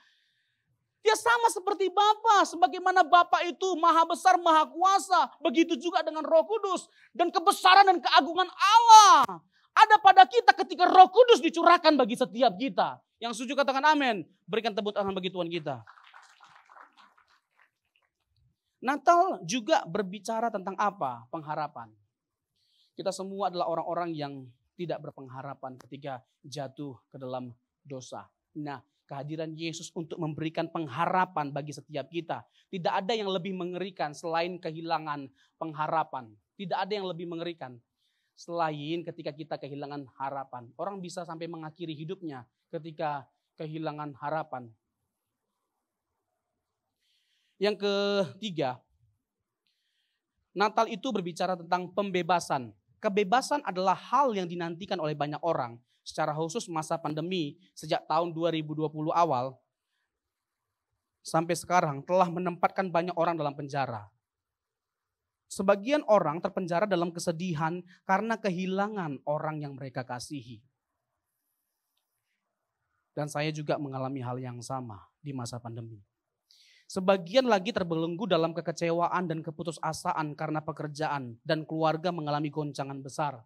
Dia sama seperti Bapa. Sebagaimana Bapa itu maha besar, maha kuasa. Begitu juga dengan Roh Kudus. Dan kebesaran dan keagungan Allah ada pada kita ketika Roh Kudus dicurahkan bagi setiap kita. Yang setuju katakan amin. Berikan tepuk tangan bagi Tuhan kita. Natal juga berbicara tentang apa? Pengharapan. Kita semua adalah orang-orang yang tidak berpengharapan ketika jatuh ke dalam dosa. Nah, kehadiran Yesus untuk memberikan pengharapan bagi setiap kita. Tidak ada yang lebih mengerikan selain kehilangan pengharapan. Tidak ada yang lebih mengerikan selain ketika kita kehilangan harapan. Orang bisa sampai mengakhiri hidupnya ketika kehilangan harapan. Yang ketiga, Natal itu berbicara tentang pembebasan. Kebebasan adalah hal yang dinantikan oleh banyak orang. Secara khusus masa pandemi sejak tahun 2020 awal sampai sekarang telah menempatkan banyak orang dalam penjara. Sebagian orang terpenjara dalam kesedihan karena kehilangan orang yang mereka kasihi. Dan saya juga mengalami hal yang sama di masa pandemi. Sebagian lagi terbelenggu dalam kekecewaan dan keputusasaan karena pekerjaan dan keluarga mengalami goncangan besar.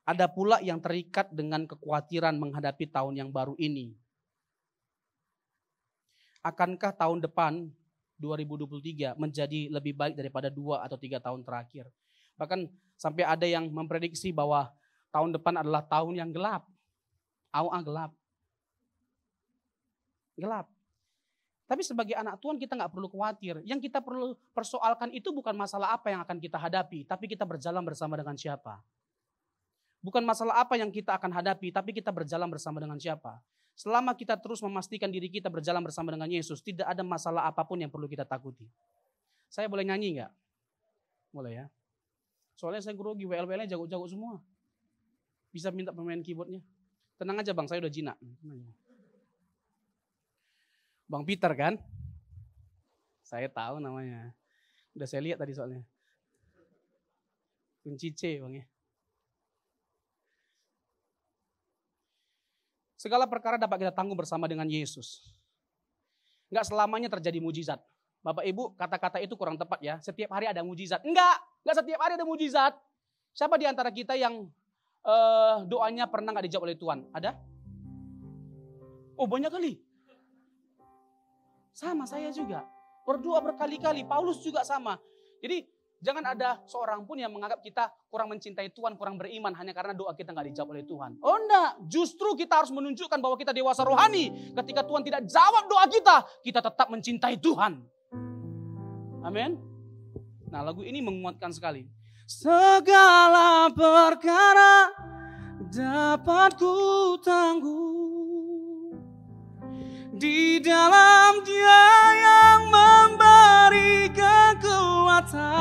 Ada pula yang terikat dengan kekhawatiran menghadapi tahun yang baru ini. Akankah tahun depan 2023 menjadi lebih baik daripada 2 atau 3 tahun terakhir? Bahkan sampai ada yang memprediksi bahwa tahun depan adalah tahun yang gelap. Gelap. Gelap. Tapi sebagai anak Tuhan kita nggak perlu khawatir. Yang kita perlu persoalkan itu bukan masalah apa yang akan kita hadapi, tapi kita berjalan bersama dengan siapa. Bukan masalah apa yang kita akan hadapi, tapi kita berjalan bersama dengan siapa. Selama kita terus memastikan diri kita berjalan bersama dengan Yesus, tidak ada masalah apapun yang perlu kita takuti. Saya boleh nyanyi nggak? Boleh ya. Soalnya saya grogi, WL-WL-nya jago-jago semua. Bisa minta pemain keyboardnya. Tenang aja bang, saya udah jinak. Bang Peter kan? Saya tahu namanya. Udah saya lihat tadi soalnya. Kunci C bang ya. Segala perkara dapat kita tanggung bersama dengan Yesus. Enggak selamanya terjadi mujizat. Bapak Ibu, kata-kata itu kurang tepat ya. Setiap hari ada mujizat. Enggak setiap hari ada mujizat. Siapa di antara kita yang doanya pernah enggak dijawab oleh Tuhan? Ada? Oh banyak kali. Sama saya juga. Berdoa berkali-kali. Paulus juga sama. Jadi jangan ada seorang pun yang menganggap kita kurang mencintai Tuhan, kurang beriman hanya karena doa kita nggak dijawab oleh Tuhan. Oh enggak, justru kita harus menunjukkan bahwa kita dewasa rohani. Ketika Tuhan tidak jawab doa kita tetap mencintai Tuhan. Amin. Nah lagu ini menguatkan sekali. Segala perkara dapat ku tanggung di dalam Dia yang memberi kekuatan.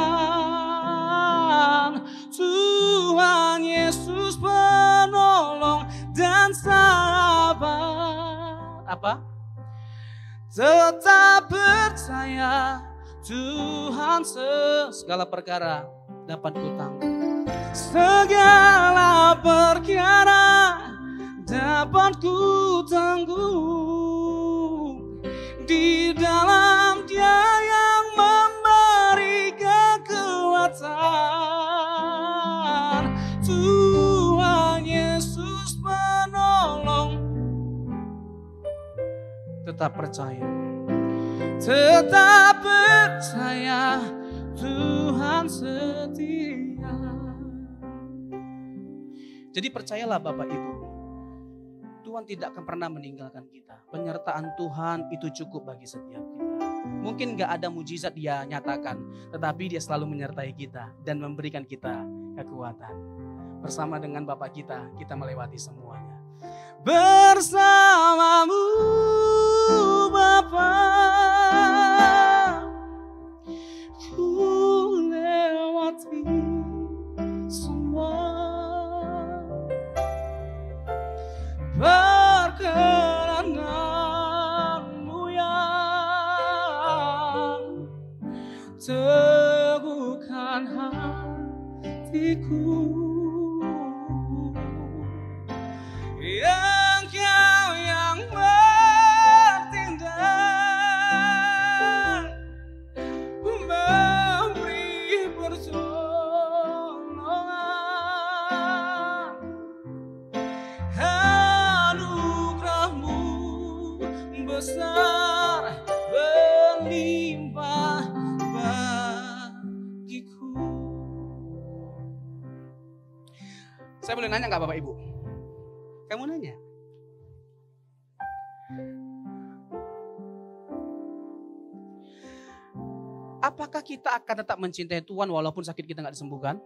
Tuhan Yesus apa? Tetap percaya Tuhan segala perkara dapat kutanggung. Segala perkara dapat kutanggung di dalam Dia yang memberi kekuatan. Tuhan Yesus menolong. Tetap percaya. Tetap percaya Tuhan setia. Jadi percayalah Bapak Ibu, Tuhan tidak akan pernah meninggalkan kita. Penyertaan Tuhan itu cukup bagi setiap kita. Mungkin gak ada mujizat Dia nyatakan, tetapi Dia selalu menyertai kita dan memberikan kita kekuatan. Bersama dengan Bapak kita melewati semuanya. Bersamamu Bapa, ku lewati semua perkenanmu yang teguhkan hatiku. Engkau yang bertindak, memberi pertolongan. Anugerah-Mu besar berlimpah bagiku. Saya boleh nanya nggak Bapak Ibu? Kamu nanya? Apakah kita akan tetap mencintai Tuhan walaupun sakit kita nggak disembuhkan?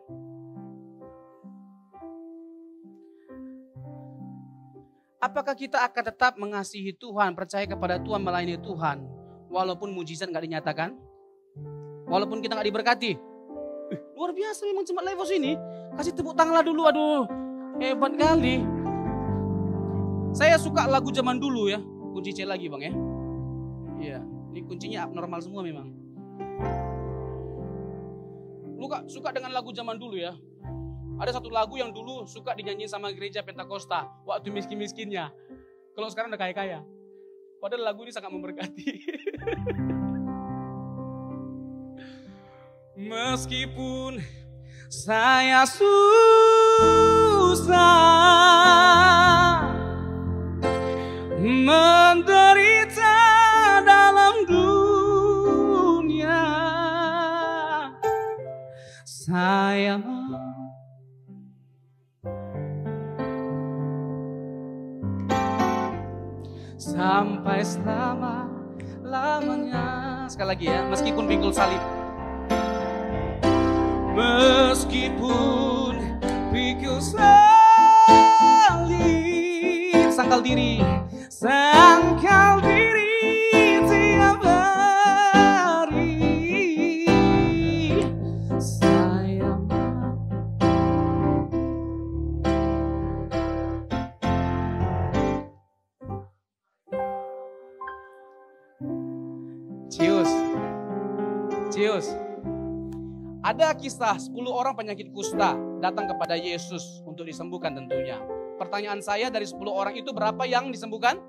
Apakah kita akan tetap mengasihi Tuhan, percaya kepada Tuhan, melayani Tuhan walaupun mujizat nggak dinyatakan? Walaupun kita nggak diberkati? Luar biasa memang Jemaat Lifehouse ini. Kasih tepuk tanganlah dulu, aduh hebat kali. Saya suka lagu zaman dulu ya. Kunci C lagi Bang ya. Iya, ini kuncinya abnormal semua memang. Lu suka dengan lagu zaman dulu ya. Ada satu lagu yang dulu suka dinyanyiin sama gereja Pentakosta waktu miskin-miskinnya. Kalau sekarang udah kaya-kaya. Padahal lagu ini sangat memberkati. Meskipun saya susah menderita dalam dunia, saya sampai selama-lamanya. Sekali lagi ya, meskipun pikul salib. Meskipun pikul salib, sangkal diri tiap hari. Sayang, Cius. Ada kisah 10 orang penyakit kusta datang kepada Yesus untuk disembuhkan tentunya. Pertanyaan saya, dari 10 orang itu berapa yang disembuhkan?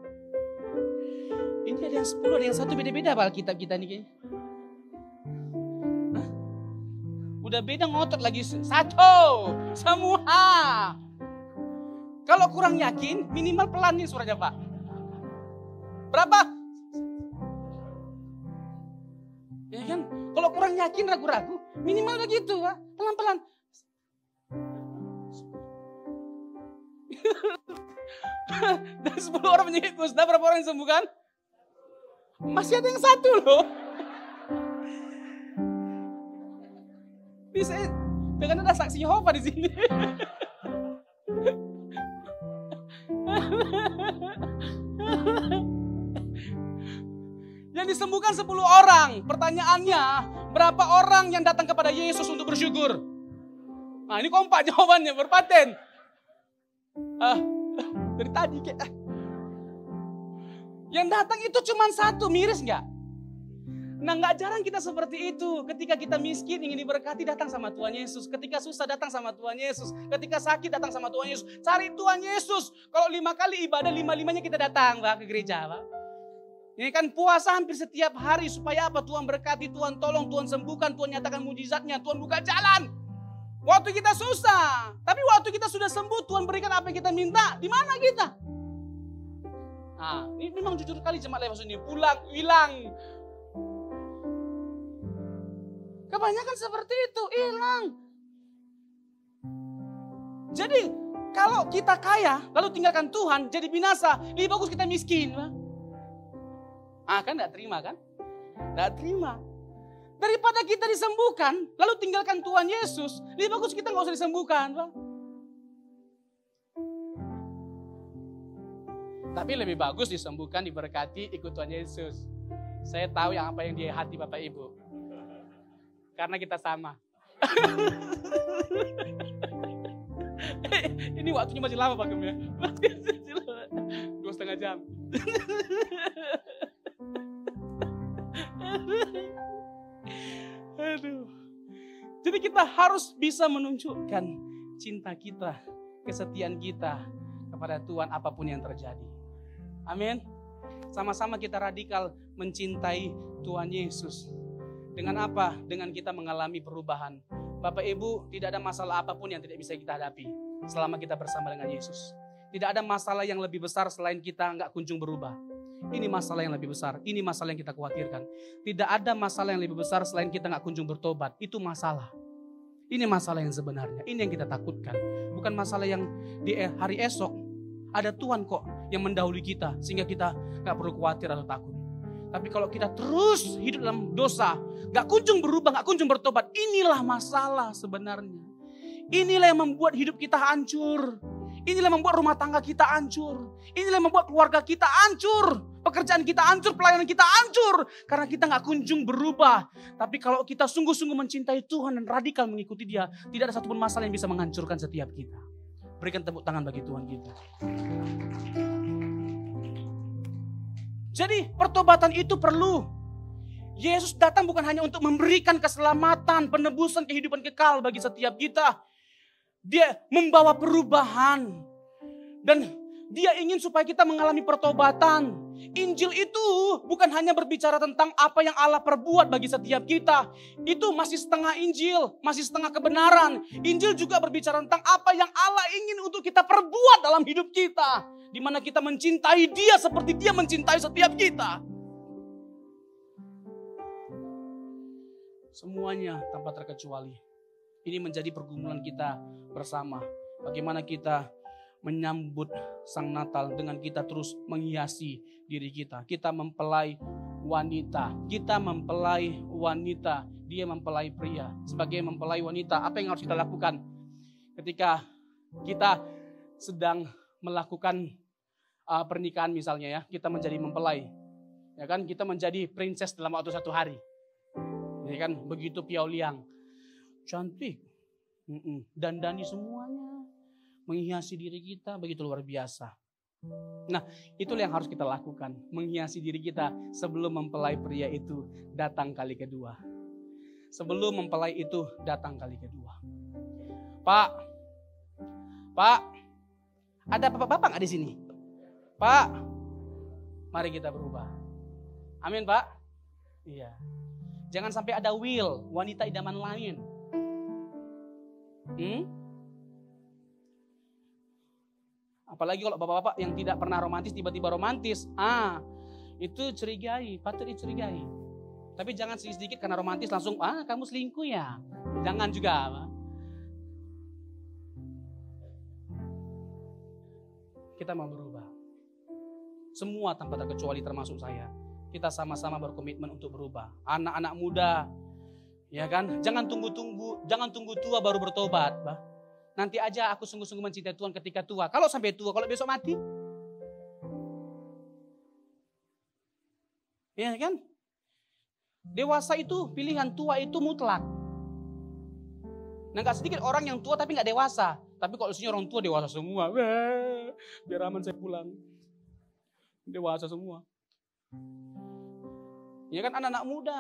Ini ada yang 10, ada yang 1, beda-beda Alkitab kita nih kayaknya. Hah? Udah beda ngotot lagi, 1 semua. Kalau kurang yakin, minimal pelanin suaranya Pak. Berapa? Ya kan? Kalau kurang yakin, ragu-ragu, minimal begitu, Pak. Pelan-pelan. Dari 10 orang penyakit kusta, berapa orang disembuhkan? Masih ada yang 1 loh. Bisa, dengan ada saksi Yehova di sini. Yang disembuhkan 10 orang. Pertanyaannya, berapa orang yang datang kepada Yesus untuk bersyukur? Nah, ini kompak jawabannya, berpaten. Dari tadi kayak. Yang datang itu cuma satu, miris nggak? Nah, nggak jarang kita seperti itu. Ketika kita miskin ingin diberkati, datang sama Tuhan Yesus. Ketika susah datang sama Tuhan Yesus. Ketika sakit datang sama Tuhan Yesus. Cari Tuhan Yesus. Kalau 5 kali ibadah, 5-5-nya kita datang Pak, ke gereja Pak. Ini kan puasa hampir setiap hari. Supaya apa? Tuhan berkati, Tuhan tolong, Tuhan sembuhkan, Tuhan nyatakan mujizatnya, Tuhan buka jalan. Waktu kita susah. Tapi waktu kita sudah sembuh, Tuhan berikan apa yang kita minta. Di mana kita? Nah, ini memang jujur kali jemaat Lepas ini. Pulang, hilang. Kebanyakan seperti itu, hilang. Jadi kalau kita kaya lalu tinggalkan Tuhan jadi binasa, lebih bagus kita miskin. Kan gak terima kan? Gak terima. Daripada kita disembuhkan lalu tinggalkan Tuhan Yesus, lebih bagus kita gak usah disembuhkan. Tapi lebih bagus disembuhkan, diberkati, ikut Tuhan Yesus. Saya tahu apa yang di hati Bapak Ibu. Karena kita sama. Ini waktunya masih lama Pak Gem ya. 2,5 jam. Aduh. Jadi kita harus bisa menunjukkan cinta kita, kesetiaan kita kepada Tuhan apapun yang terjadi. Amin. Sama-sama kita radikal mencintai Tuhan Yesus. Dengan apa? Dengan kita mengalami perubahan. Bapak Ibu, tidak ada masalah apapun yang tidak bisa kita hadapi selama kita bersama dengan Yesus. Tidak ada masalah yang lebih besar selain kita nggak kunjung berubah. Ini masalah yang lebih besar. Ini masalah yang kita khawatirkan. Tidak ada masalah yang lebih besar selain kita nggak kunjung bertobat. Itu masalah. Ini masalah yang sebenarnya. Ini yang kita takutkan. Bukan masalah yang di hari esok. Ada Tuhan kok yang mendahului kita sehingga kita nggak perlu khawatir atau takut. Tapi kalau kita terus hidup dalam dosa, gak kunjung berubah, gak kunjung bertobat, inilah masalah sebenarnya. Inilah yang membuat hidup kita hancur. Inilah yang membuat rumah tangga kita hancur. Inilah yang membuat keluarga kita hancur. Pekerjaan kita hancur, pelayanan kita hancur. Karena kita gak kunjung berubah. Tapi kalau kita sungguh-sungguh mencintai Tuhan dan radikal mengikuti Dia, tidak ada satupun masalah yang bisa menghancurkan setiap kita. Berikan tepuk tangan bagi Tuhan kita. Jadi pertobatan itu perlu. Yesus datang bukan hanya untuk memberikan keselamatan, penebusan, kehidupan kekal bagi setiap kita. Dia membawa perubahan. Dan Dia ingin supaya kita mengalami pertobatan. Injil itu bukan hanya berbicara tentang apa yang Allah perbuat bagi setiap kita. Itu masih setengah Injil, masih setengah kebenaran. Injil juga berbicara tentang apa yang Allah ingin untuk kita perbuat dalam hidup kita. Di mana kita mencintai Dia seperti Dia mencintai setiap kita. Semuanya tanpa terkecuali. Ini menjadi pergumulan kita bersama. Bagaimana kita menyambut Sang Natal dengan kita terus menghiasi diri kita. Kita mempelai wanita. Kita mempelai wanita. Dia mempelai pria. Sebagai mempelai wanita, apa yang harus kita lakukan? Ketika kita sedang melakukan pernikahan misalnya ya, kita menjadi mempelai, ya kan, kita menjadi princess dalam waktu 1 hari, ya kan, begitu Piao Liang, cantik, dandani semuanya, menghiasi diri kita begitu luar biasa. Nah, itulah yang harus kita lakukan, menghiasi diri kita sebelum mempelai pria itu datang kali kedua, sebelum mempelai itu datang kali kedua. Pak, ada bapak nggak di sini? Pak, mari kita berubah. Amin Pak. Iya. Jangan sampai ada Will, wanita idaman lain. Apalagi kalau bapak-bapak yang tidak pernah romantis tiba-tiba romantis. Itu curigai, patut dicurigai. Tapi jangan sedikit karena romantis langsung, kamu selingkuh ya. Jangan juga. Pak. Kita mau berubah. Semua tanpa terkecuali termasuk saya. Kita sama-sama berkomitmen untuk berubah. Anak-anak muda, ya kan? Jangan tunggu tua baru bertobat, Bah. Nanti aja aku sungguh-sungguh mencintai Tuhan ketika tua. Kalau sampai tua, kalau besok mati, ya kan? Dewasa itu pilihan, tua itu mutlak. Nah, gak sedikit orang yang tua tapi gak dewasa. Tapi kalau isinya orang tua dewasa semua, biar aman saya pulang. Dewasa semua. Ya kan anak-anak muda.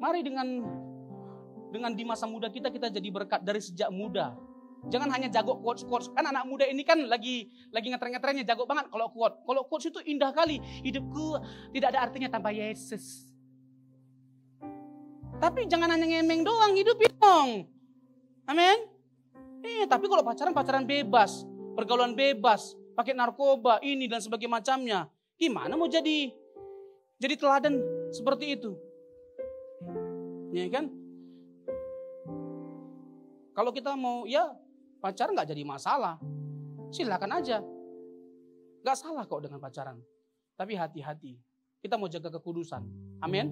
Mari dengan di masa muda kita jadi berkat dari sejak muda. Jangan hanya jago quotes. Kan anak muda ini kan lagi ngetren-ngetrennya jago banget kalau quote. Kalau quotes itu indah kali. Hidupku tidak ada artinya tanpa Yesus. Tapi jangan hanya ngemeng doang, hidupin dong. Amin. Tapi kalau pacaran bebas, pergaulan bebas, pakai narkoba, ini dan sebagainya macamnya. Gimana mau jadi teladan seperti itu? Ya kan? Kalau kita mau pacaran nggak jadi masalah. Silakan aja. Nggak salah kok dengan pacaran. Tapi hati-hati. Kita mau jaga kekudusan. Amin.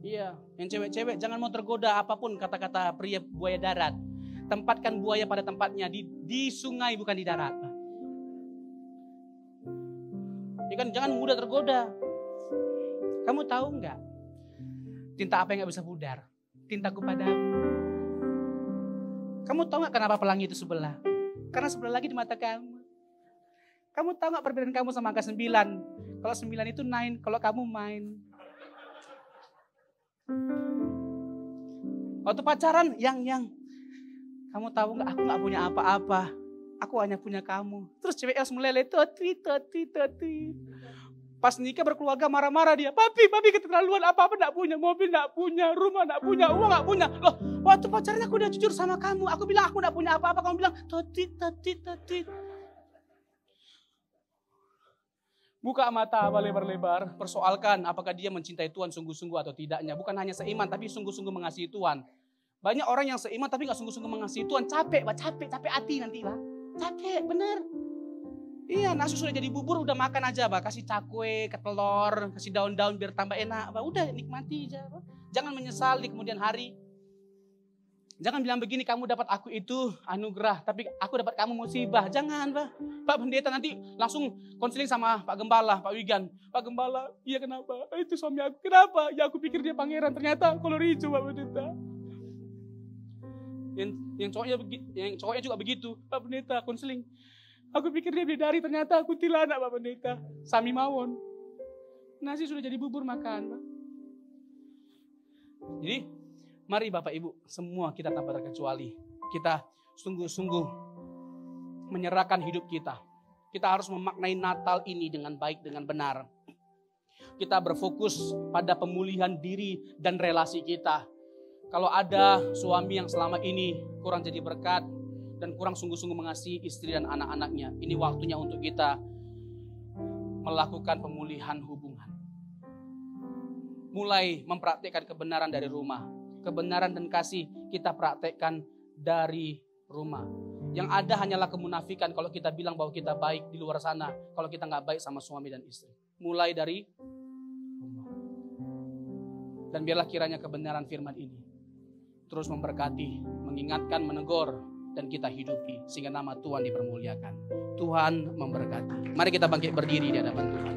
Iya, yang cewek-cewek jangan mau tergoda apapun kata-kata pria buaya darat. Tempatkan buaya pada tempatnya di sungai bukan di darat. Ya kan, jangan mudah tergoda. Kamu tahu nggak? Tinta apa yang nggak bisa pudar? Tintaku padamu. Kamu tahu nggak kenapa pelangi itu sebelah? Karena sebelah lagi di mata kamu. Kamu tahu nggak perbedaan kamu sama angka 9? Kalau 9 itu 9, kalau kamu main. Waktu pacaran, yang kamu tahu nggak? Aku nggak punya apa-apa. Aku hanya punya kamu. Terus cewek Els meleleh, toti. Pas nikah berkeluarga marah-marah dia. Papi keterlaluan, apa-apa nggak punya, mobil nggak punya, rumah nggak punya, uang nggak punya. Loh, waktu pacaran aku udah jujur sama kamu. Aku bilang aku nggak punya apa-apa, kamu bilang toti. Buka mata lebar-lebar, persoalkan apakah dia mencintai Tuhan sungguh-sungguh atau tidaknya. Bukan hanya seiman, tapi sungguh-sungguh mengasihi Tuhan. Banyak orang yang seiman tapi gak sungguh-sungguh mengasihi Tuhan. Capek hati nanti lah. Capek, bener. Iya, nasi sudah jadi bubur, udah makan aja, Pak. Kasih cakwe, ke telur, kasih daun-daun biar tambah enak. Pak. Udah nikmati aja. Pak. Jangan menyesal di kemudian hari. Jangan bilang begini, kamu dapat aku itu anugerah, tapi aku dapat kamu musibah. Jangan, Pak. Pak Pendeta nanti langsung konseling sama Pak Gembala, Pak Wigan. Pak Gembala, iya kenapa? Itu suami aku. Kenapa? Ya aku pikir dia pangeran, ternyata kolor hijau, Pak Pendeta. Yang cowoknya juga begitu, Pak Pendeta konseling. Aku pikir dia bidadari, ternyata aku tilanak, Pak Pendeta. Sami mawon. Nasi sudah jadi bubur makan, Pak. Jadi mari Bapak Ibu, semua kita tanpa terkecuali, kita sungguh-sungguh menyerahkan hidup kita. Kita harus memaknai Natal ini dengan baik, dengan benar. Kita berfokus pada pemulihan diri dan relasi kita. Kalau ada suami yang selama ini kurang jadi berkat dan kurang sungguh-sungguh mengasihi istri dan anak-anaknya, ini waktunya untuk kita melakukan pemulihan hubungan. Mulai mempraktikkan kebenaran dari rumah. Kebenaran dan kasih kita praktekkan dari rumah. Yang ada hanyalah kemunafikan kalau kita bilang bahwa kita baik di luar sana, kalau kita nggak baik sama suami dan istri. Mulai dari rumah. Dan biarlah kiranya kebenaran firman ini terus memberkati, mengingatkan, menegur, dan kita hidupi sehingga nama Tuhan dipermuliakan. Tuhan memberkati. Mari kita bangkit berdiri di hadapan Tuhan.